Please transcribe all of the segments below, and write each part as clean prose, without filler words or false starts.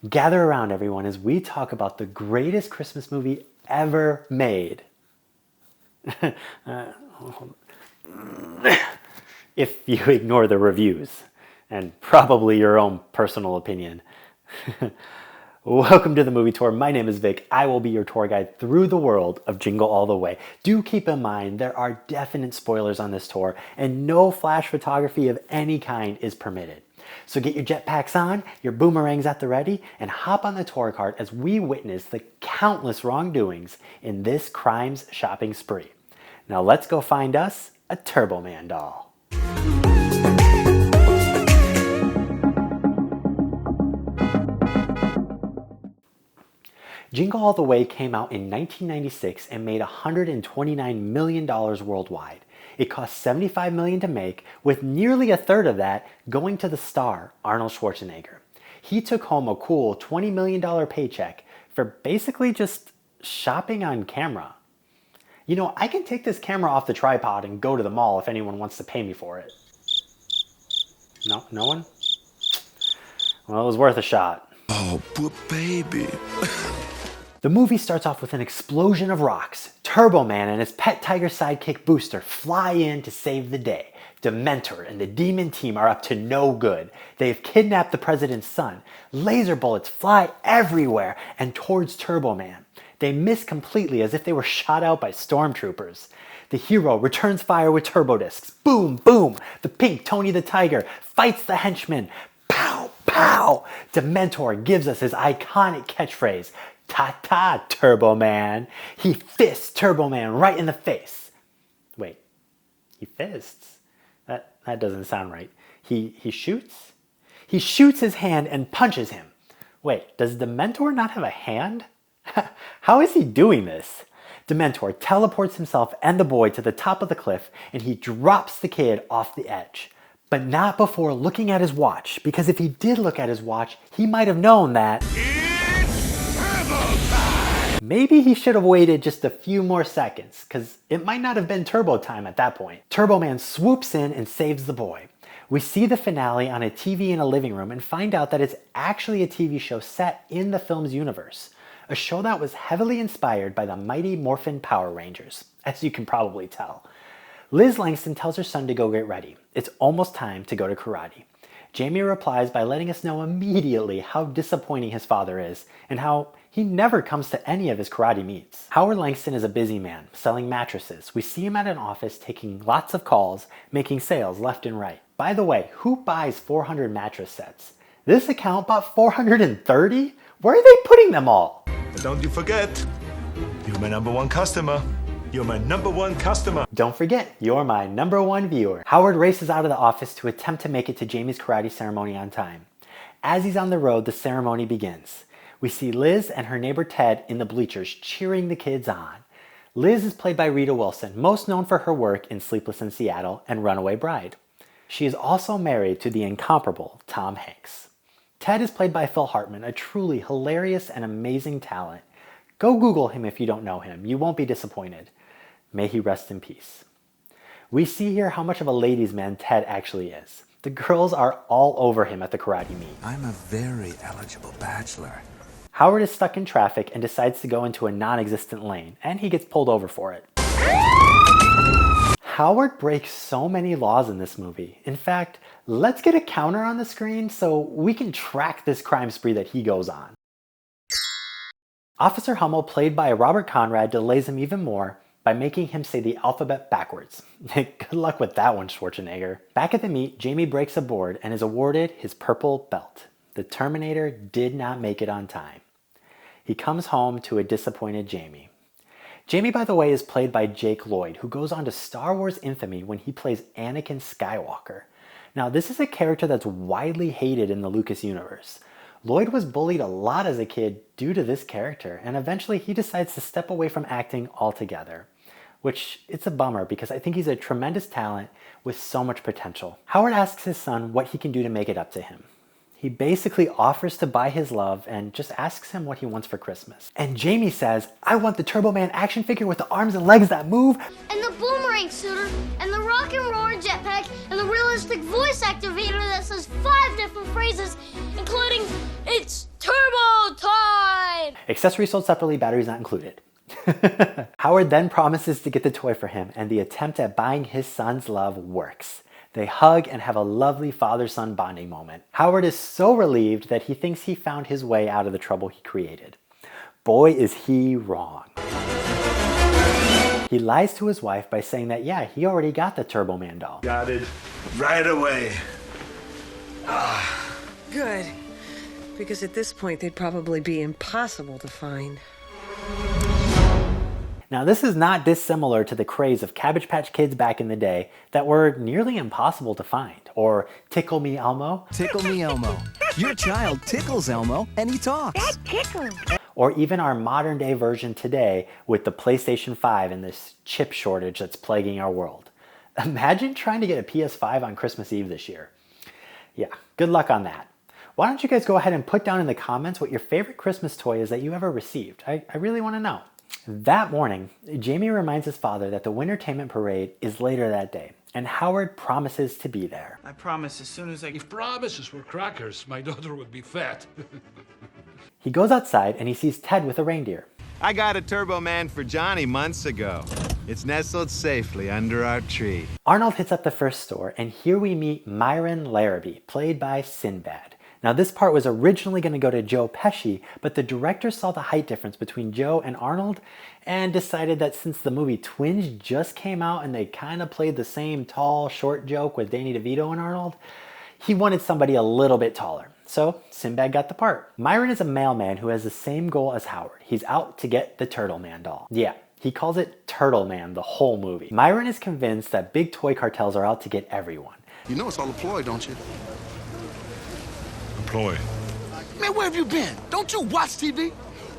Gather around, everyone, as we talk about the greatest Christmas movie ever made. If you ignore the reviews, and probably your own personal opinion. Welcome to the movie tour. My name is Vic. I will be your tour guide through the world of Jingle All the Way. Do keep in mind there are definite spoilers on this tour, and no flash photography of any kind is permitted. So get your jetpacks on, your boomerangs at the ready, and hop on the tour cart as we witness the countless wrongdoings in this crimes shopping spree. Now let's go find us a Turbo Man doll. Jingle All the Way came out in 1996 and made $129 million worldwide. It cost $75 million to make, with nearly a third of that going to the star, Arnold Schwarzenegger. He took home a cool $20 million paycheck for basically just shopping on camera. You know, I can take this camera off the tripod and go to the mall if anyone wants to pay me for it. No one? Well, it was worth a shot. Oh, but baby. The movie starts off with an explosion of rocks. Turbo Man and his pet tiger sidekick Booster fly in to save the day. Dementor and the demon team are up to no good. They've kidnapped the president's son. Laser bullets fly everywhere and towards Turbo Man. They miss completely as if they were shot out by stormtroopers. The hero returns fire with turbo discs. Boom, boom. The pink Tony the Tiger fights the henchman. Pow, pow. Dementor gives us his iconic catchphrase. Ta-ta, Turbo Man. He fists Turbo Man right in the face. Wait, he fists? That doesn't sound right. He shoots? He shoots his hand and punches him. Wait, does Dementor not have a hand? How is he doing this? Dementor teleports himself and the boy to the top of the cliff, and he drops the kid off the edge. But not before looking at his watch, because if he did look at his watch, he might have known that maybe he should have waited just a few more seconds, because it might not have been turbo time at that point. Turbo Man swoops in and saves the boy. We see the finale on a TV in a living room and find out that it's actually a TV show set in the film's universe. A show that was heavily inspired by the Mighty Morphin Power Rangers, as you can probably tell. Liz Langston tells her son to go get ready. It's almost time to go to karate. Jamie replies by letting us know immediately how disappointing his father is and how he never comes to any of his karate meets. Howard Langston is a busy man, selling mattresses. We see him at an office taking lots of calls, making sales left and right. By the way, who buys 400 mattress sets? This account bought 430? Where are they putting them all? But don't you forget, you're my #1 customer. You're my #1 customer. Don't forget, you're my #1 viewer. Howard races out of the office to attempt to make it to Jamie's karate ceremony on time. As he's on the road, the ceremony begins. We see Liz and her neighbor Ted in the bleachers cheering the kids on. Liz is played by Rita Wilson, most known for her work in Sleepless in Seattle and Runaway Bride. She is also married to the incomparable Tom Hanks. Ted is played by Phil Hartman, a truly hilarious and amazing talent. Go Google him if you don't know him. You won't be disappointed. May he rest in peace. We see here how much of a ladies' man Ted actually is. The girls are all over him at the karate meet. I'm a very eligible bachelor. Howard is stuck in traffic and decides to go into a non-existent lane, and he gets pulled over for it. Howard breaks so many laws in this movie. In fact, let's get a counter on the screen so we can track this crime spree that he goes on. Officer Hummel, played by Robert Conrad, delays him even more by making him say the alphabet backwards. Good luck with that one, Schwarzenegger. Back at the meet, Jamie breaks a board and is awarded his purple belt. The Terminator did not make it on time. He comes home to a disappointed Jamie. Jamie, by the way, is played by Jake Lloyd, who goes on to Star Wars infamy when he plays Anakin Skywalker. Now, this is a character that's widely hated in the Lucas universe. Lloyd was bullied a lot as a kid due to this character, and eventually he decides to step away from acting altogether. Which, it's a bummer because I think he's a tremendous talent with so much potential. Howard asks his son what he can do to make it up to him. He basically offers to buy his love and just asks him what he wants for Christmas. And Jamie says, I want the Turbo Man action figure with the arms and legs that move. And the boomerang suitor, and the rock and roll jetpack, and the realistic voice activator that says 5 different phrases, including, it's Turbo time! Accessories sold separately, batteries not included. Howard then promises to get the toy for him, and the attempt at buying his son's love works. They hug and have a lovely father-son bonding moment. Howard is so relieved that he thinks he found his way out of the trouble he created. Boy, is he wrong. He lies to his wife by saying that, yeah, he already got the Turbo Man doll. Got it right away. Good. Because at this point, they'd probably be impossible to find. Now, this is not dissimilar to the craze of Cabbage Patch Kids back in the day that were nearly impossible to find. Or Tickle Me Elmo. Tickle Me Elmo. Your child tickles Elmo and he talks. That tickles. Or even our modern day version today with the PlayStation 5 and this chip shortage that's plaguing our world. Imagine trying to get a PS5 on Christmas Eve this year. Yeah, good luck on that. Why don't you guys go ahead and put down in the comments what your favorite Christmas toy is that you ever received? I really want to know. That morning, Jamie reminds his father that the Wintertainment Parade is later that day, and Howard promises to be there. I promise as soon as I... If promises were crackers, my daughter would be fat. He goes outside and he sees Ted with a reindeer. I got a Turbo Man for Johnny months ago. It's nestled safely under our tree. Arnold hits up the first store, and here we meet Myron Larrabee, played by Sinbad. Now, this part was originally going to go to Joe Pesci, but the director saw the height difference between Joe and Arnold and decided that since the movie Twins just came out and they kind of played the same tall, short joke with Danny DeVito and Arnold, he wanted somebody a little bit taller. So Sinbad got the part. Myron is a mailman who has the same goal as Howard. He's out to get the Turtle Man doll. Yeah, he calls it Turtle Man the whole movie. Myron is convinced that big toy cartels are out to get everyone. You know it's all a ploy, don't you? Employee. Man, where have you been? Don't you watch TV?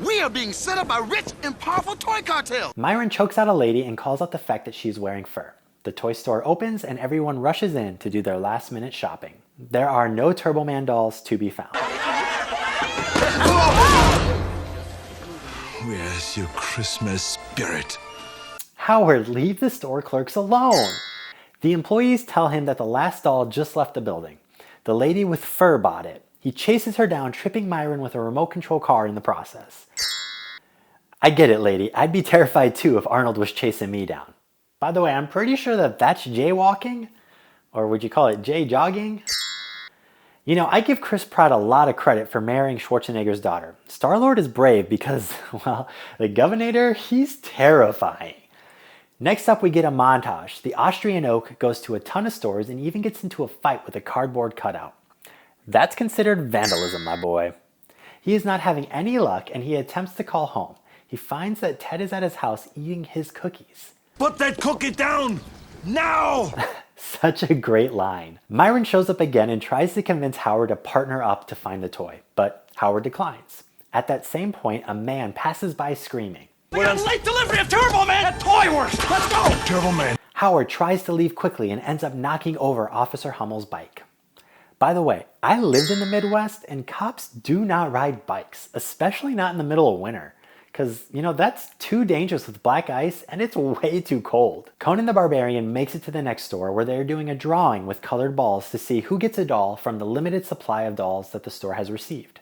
We are being set up by rich and powerful toy cartels. Myron chokes out a lady and calls out the fact that she's wearing fur. The toy store opens and everyone rushes in to do their last minute shopping. There are no Turbo Man dolls to be found. Where's your Christmas spirit? Howard, leave the store clerks alone. The employees tell him that the last doll just left the building. The lady with fur bought it. He chases her down, tripping Myron with a remote control car in the process. I get it, lady. I'd be terrified too if Arnold was chasing me down. By the way, I'm pretty sure that that's jaywalking. Or would you call it jay-jogging? You know, I give Chris Pratt a lot of credit for marrying Schwarzenegger's daughter. Star-Lord is brave because, well, the Governor, he's terrifying. Next up, we get a montage. The Austrian Oak goes to a ton of stores and even gets into a fight with a cardboard cutout. That's considered vandalism, my boy. He is not having any luck and he attempts to call home. He finds that Ted is at his house eating his cookies. Put that cookie down! Now! Such a great line. Myron shows up again and tries to convince Howard to partner up to find the toy, but Howard declines. At that same point, a man passes by screaming. We got late delivery of Turbo Man at Toy Works! Let's go! Turbo Man. Howard tries to leave quickly and ends up knocking over Officer Hummel's bike. By the way, I lived in the Midwest and cops do not ride bikes, especially not in the middle of winter. Because, you know, that's too dangerous with black ice and it's way too cold. Conan the Barbarian makes it to the next store where they're doing a drawing with colored balls to see who gets a doll from the limited supply of dolls that the store has received.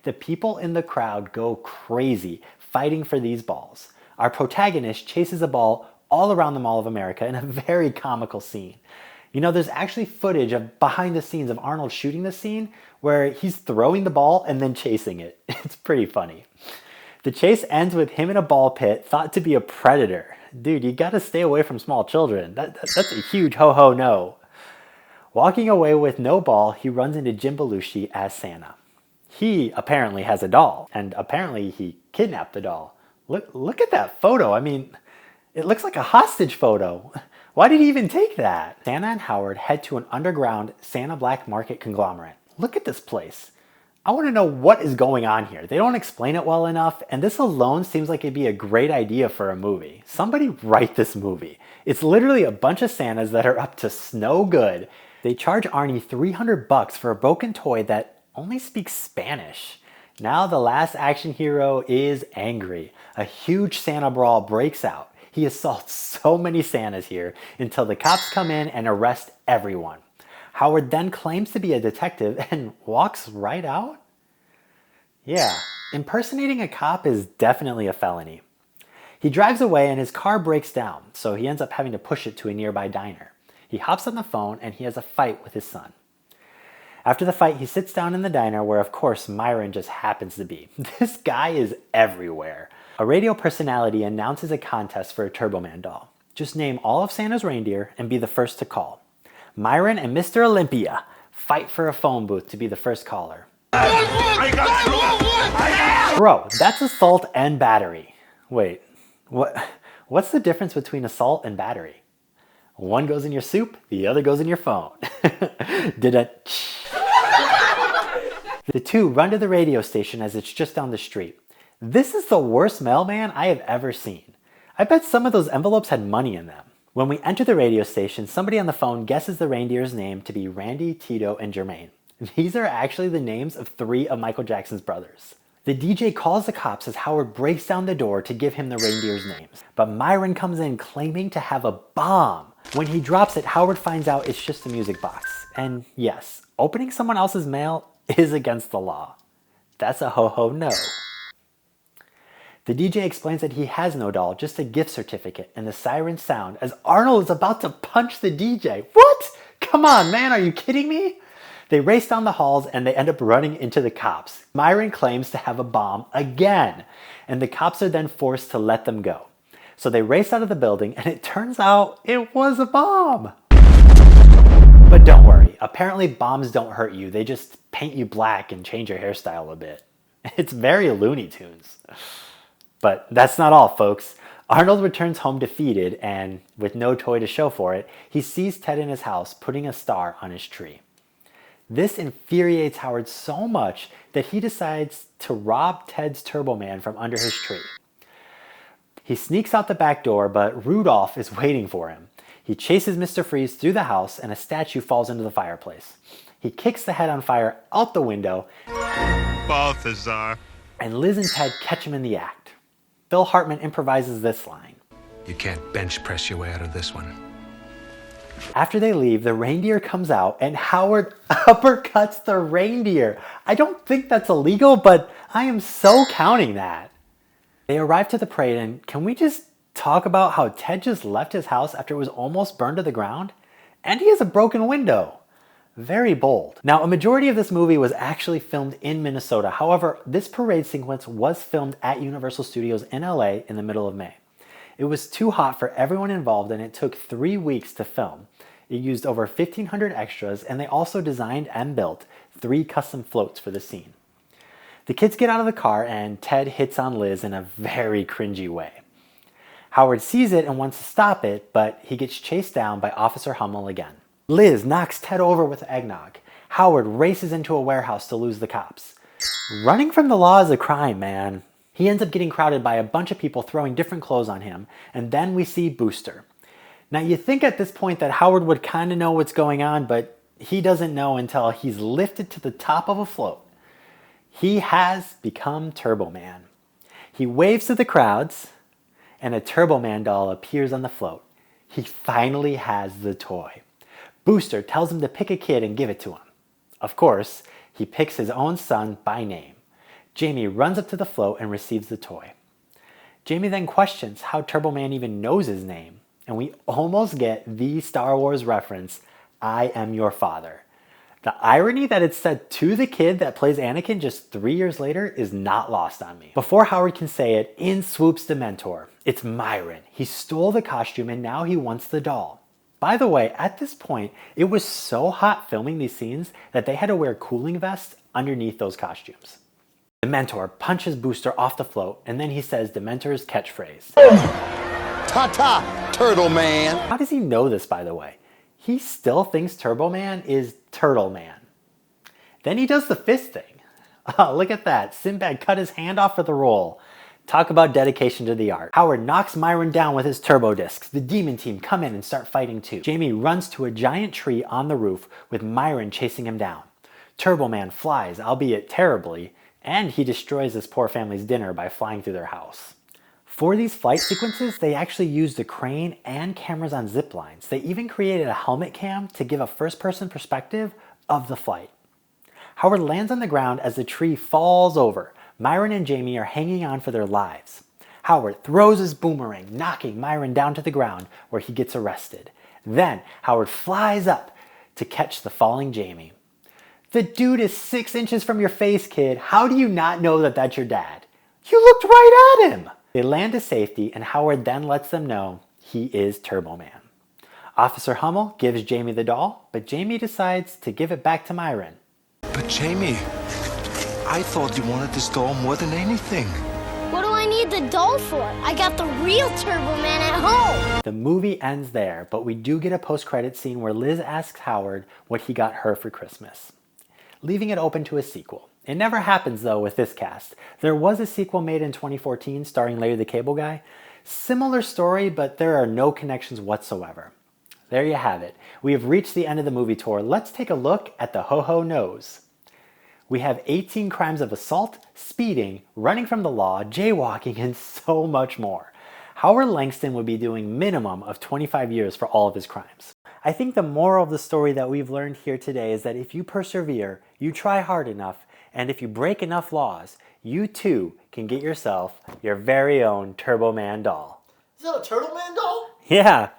The people in the crowd go crazy fighting for these balls. Our protagonist chases a ball all around the Mall of America in a very comical scene. You know, there's actually footage of behind the scenes of Arnold shooting the scene where he's throwing the ball and then chasing it. It's pretty funny. The chase ends with him in a ball pit thought to be a predator. Dude, you gotta stay away from small children. That's a huge ho-ho no. Walking away with no ball, he runs into Jim Belushi as Santa. He apparently has a doll, and apparently he kidnapped the doll. Look at that photo. I mean, it looks like a hostage photo. Why did he even take that? Santa and Howard head to an underground Santa Black Market conglomerate. Look at this place. I want to know what is going on here. They don't explain it well enough, and this alone seems like it'd be a great idea for a movie. Somebody write this movie. It's literally a bunch of Santas that are up to no good. They charge Arnie $300 for a broken toy that only speaks Spanish. Now the last action hero is angry. A huge Santa brawl breaks out. He assaults so many Santas here until the cops come in and arrest everyone. Howard then claims to be a detective and walks right out? Yeah, impersonating a cop is definitely a felony. He drives away and his car breaks down, so he ends up having to push it to a nearby diner. He hops on the phone and he has a fight with his son. After the fight, he sits down in the diner where, of course, Myron just happens to be. This guy is everywhere. A radio personality announces a contest for a Turbo Man doll. Just name all of Santa's reindeer and be the first to call. Myron and Mr. Olympia fight for a phone booth to be the first caller. Bro, that's assault and battery. Wait, what's the difference between assault and battery? One goes in your soup, the other goes in your phone. The two run to the radio station as it's just down the street. This is the worst mailman I have ever seen. I bet some of those envelopes had money in them. When we enter the radio station, somebody on the phone guesses the reindeer's name to be Randy, Tito, and Jermaine. These are actually the names of 3 of Michael Jackson's brothers. The DJ calls the cops as Howard breaks down the door to give him the reindeer's names. But Myron comes in claiming to have a bomb. When he drops it, Howard finds out it's just a music box. And yes, opening someone else's mail is against the law. That's a ho-ho no. The DJ explains that he has no doll, just a gift certificate, and the sirens sound as Arnold is about to punch the DJ. What? Come on, man, are you kidding me? They race down the halls and they end up running into the cops. Myron claims to have a bomb again, and the cops are then forced to let them go. So they race out of the building and it turns out it was a bomb. But don't worry, apparently bombs don't hurt you, they just paint you black and change your hairstyle a bit. It's very Looney Tunes. But that's not all, folks. Arnold returns home defeated and, with no toy to show for it, he sees Ted in his house putting a star on his tree. This infuriates Howard so much that he decides to rob Ted's Turbo Man from under his tree. He sneaks out the back door, but Rudolph is waiting for him. He chases Mr. Freeze through the house and a statue falls into the fireplace. He kicks the head on fire out the window. Balthazar. And Liz and Ted catch him in the act. Phil Hartman improvises this line. You can't bench press your way out of this one. After they leave, the reindeer comes out and Howard uppercuts the reindeer. I don't think that's illegal, but I am so counting that. They arrive to the parade and can we just talk about how Ted just left his house after it was almost burned to the ground? And he has a broken window. Very bold. Now, a majority of this movie was actually filmed in Minnesota. However, this parade sequence was filmed at Universal Studios in LA in the middle of May. It was too hot for everyone involved and it took 3 weeks to film. It used over 1,500 extras and they also designed and built 3 custom floats for the scene. The kids get out of the car and Ted hits on Liz in a very cringy way. Howard sees it and wants to stop it, but he gets chased down by Officer Hummel again. Liz knocks Ted over with eggnog. Howard races into a warehouse to lose the cops. Running from the law is a crime, man. He ends up getting crowded by a bunch of people throwing different clothes on him, and then we see Booster. Now you think at this point that Howard would kind of know what's going on, but he doesn't know until he's lifted to the top of a float. He has become Turbo Man. He waves to the crowds, and a Turbo Man doll appears on the float. He finally has the toy. Booster tells him to pick a kid and give it to him. Of course, he picks his own son by name. Jamie runs up to the float and receives the toy. Jamie then questions how Turbo Man even knows his name, and we almost get the Star Wars reference, I am your father. The irony that it's said to the kid that plays Anakin just 3 years later is not lost on me. Before Howard can say it, in swoops Dementor. It's Myron. He stole the costume and now he wants the doll. By the way, at this point, it was so hot filming these scenes that they had to wear cooling vests underneath those costumes. Dementor punches Booster off the float and then he says Dementor's catchphrase. Ta-ta, Turtle Man. How does he know this, by the way? He still thinks Turbo Man is Turtle Man. Then he does the fist thing. Oh, look at that. Sinbad cut his hand off for the role. Talk about dedication to the art. Howard knocks Myron down with his turbo discs. The demon team come in and start fighting too. Jamie runs to a giant tree on the roof with Myron chasing him down. Turbo Man flies, albeit terribly, and he destroys this poor family's dinner by flying through their house. For these flight sequences, they actually used a crane and cameras on zip lines. They even created a helmet cam to give a first-person perspective of the flight. Howard lands on the ground as the tree falls over. Myron and Jamie are hanging on for their lives. Howard throws his boomerang, knocking Myron down to the ground where he gets arrested. Then Howard flies up to catch the falling Jamie. The dude is 6 inches from your face, kid. How do you not know that that's your dad? You looked right at him. They land to safety, and Howard then lets them know he is Turbo Man. Officer Hummel gives Jamie the doll, but Jamie decides to give it back to Myron. But Jamie, I thought you wanted this doll more than anything. What do I need the doll for? I got the real Turbo Man at home. The movie ends there, but we do get a post-credit scene where Liz asks Howard what he got her for Christmas, leaving it open to a sequel. It never happens though with this cast. There was a sequel made in 2014 starring Larry the Cable Guy. Similar story, but there are no connections whatsoever. There you have it. We have reached the end of the movie tour. Let's take a look at the Ho-Ho Nose. We have 18 crimes of assault, speeding, running from the law, jaywalking, and so much more. Howard Langston would be doing minimum of 25 years for all of his crimes. I think the moral of the story that we've learned here today is that if you persevere, you try hard enough, and if you break enough laws, you too can get yourself your very own Turbo Man doll. Is that a Turtle Man doll? Yeah.